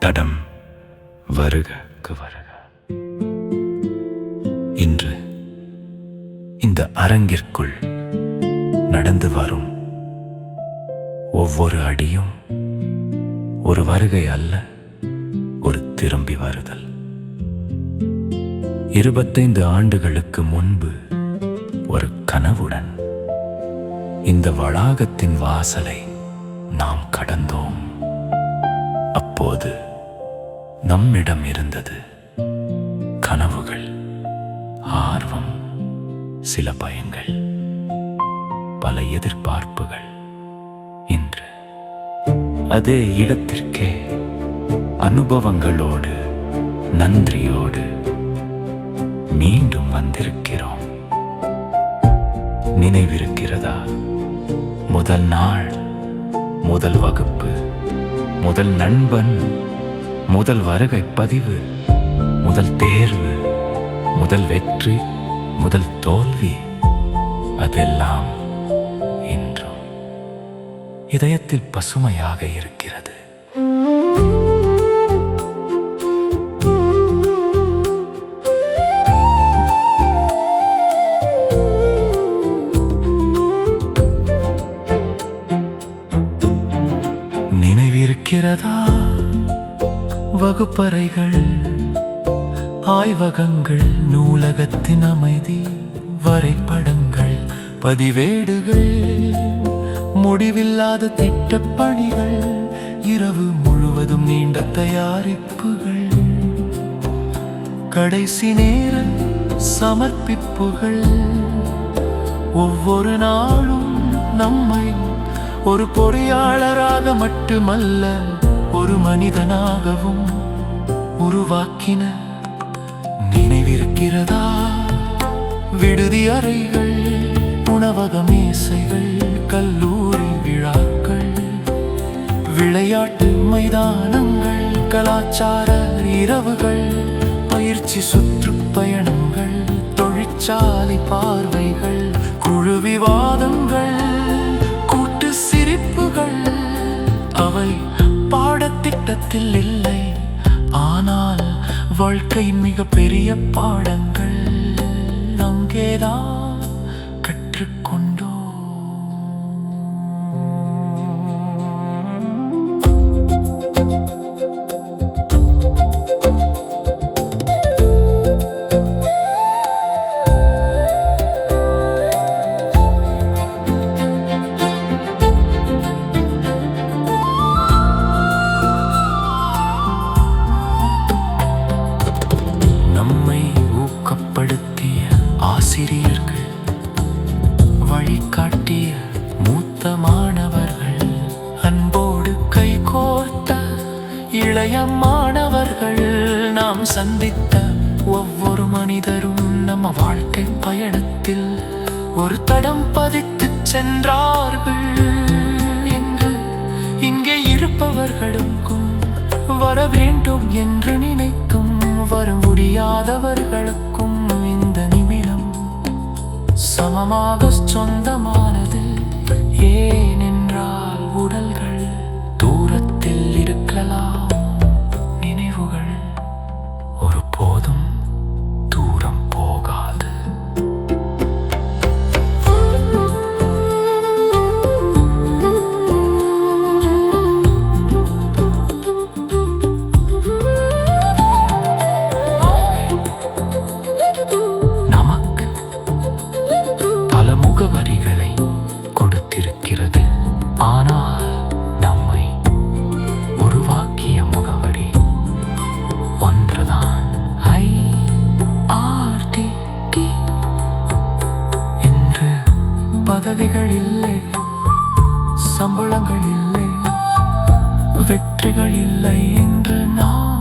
தடம் வருக வருக. இன்று இந்த அரங்கிற்குள் நடந்து வரும் ஒவ்வொரு அடியும் ஒரு வருகை அல்ல, ஒரு திரும்பி வருதல். 25 ஆண்டுகளுக்கு முன்பு ஒரு கனவுடன் இந்த வளாகத்தின் வாசலை நாம் கடந்தோம். அப்போது நம்மிடம் இருந்தது கனவுகள், ஆர்வம், சில பயங்கள், பல எதிர்பார்ப்புகள். இன்று அதே இடத்திற்கே அனுபவங்களோடு, நன்றியோடு மீண்டும் வந்திருக்கிறோம். நினைவிருக்கிறதா? முதல் நாள், முதல் வகுப்பு, முதல் நண்பன், முதல் வருகை பதிவு, முதல் தேர்வு, முதல் வெற்றி, முதல் தோல்வி. அதெல்லாம் இன்றும் இதயத்தில் பசுமையாக இருக்கிறது. நினைவிருக்கிறதா? வகுப்பறைகள், ஆய்வகங்கள், நூலகத்தின் அமைதி, வரைபடங்கள், பதிவேடுகள், முடிவில்லாத திட்டப்பணிகள், இரவு முழுவதும் நீண்ட தயாரிப்புகள், கடைசி நேர சமர்ப்பிப்புகள். ஒவ்வொரு நாளும் நம்மை ஒரு பொறியாளராக மட்டுமல்ல, ஒரு மனிதனாகவும் உருவாக்கின. நினைவிருக்கிறதா? விடுதி அறைகள், உணவக மேசைகள், கல்லூரி விழாக்கள், விளையாட்டு மைதானங்கள், கலாச்சார இரவுகள், பயிற்சி சுற்றுப்பயணங்கள், தொழிற்சாலை பார்வைகள், குழு விவாதங்கள், கூட்டு சிரிப்புகள். அவை பாடத்திட்டத்தில் இல்லை, ஆனால் வாழ்க்கையின் மிக பெரிய பாடங்கள் அங்கேதான் கற்றுக்கொண்டோம். நம்மை ஊக்கப்படுத்திய ஆசிரியர்கள், வழிகாட்டிய மூத்த மாணவர்கள், அன்போடு கைகோர்த்த இளைய மாணவர்கள், நாம் சந்தித்த ஒவ்வொரு மனிதரும் நம்ம வாழ்க்கை பயணத்தில் ஒரு தடம் பதித்து சென்றார்கள். இங்கே இருப்பவர்களுக்கும் வர வேண்டும் என்று நினைக்கும், வர முடியாதவர்களுக்கும் இந்த நிமிடம் சமமாக சொந்தமானது. ஏனென்றால் உடல்கள் தூரத்தில் இருக்கலாம், நினைவுகள் ஒருபோதும் தூரம் போகாது. முகவரிகளை கொடுத்திருக்கிறது, ஆனால் நம்மை உருவாக்கிய முகவரி ஒன்றுதான். IRTT என்று பதவிகள் இல்லை, சம்பளங்கள் இல்லை, வெற்றிகள் இல்லை என்று நான்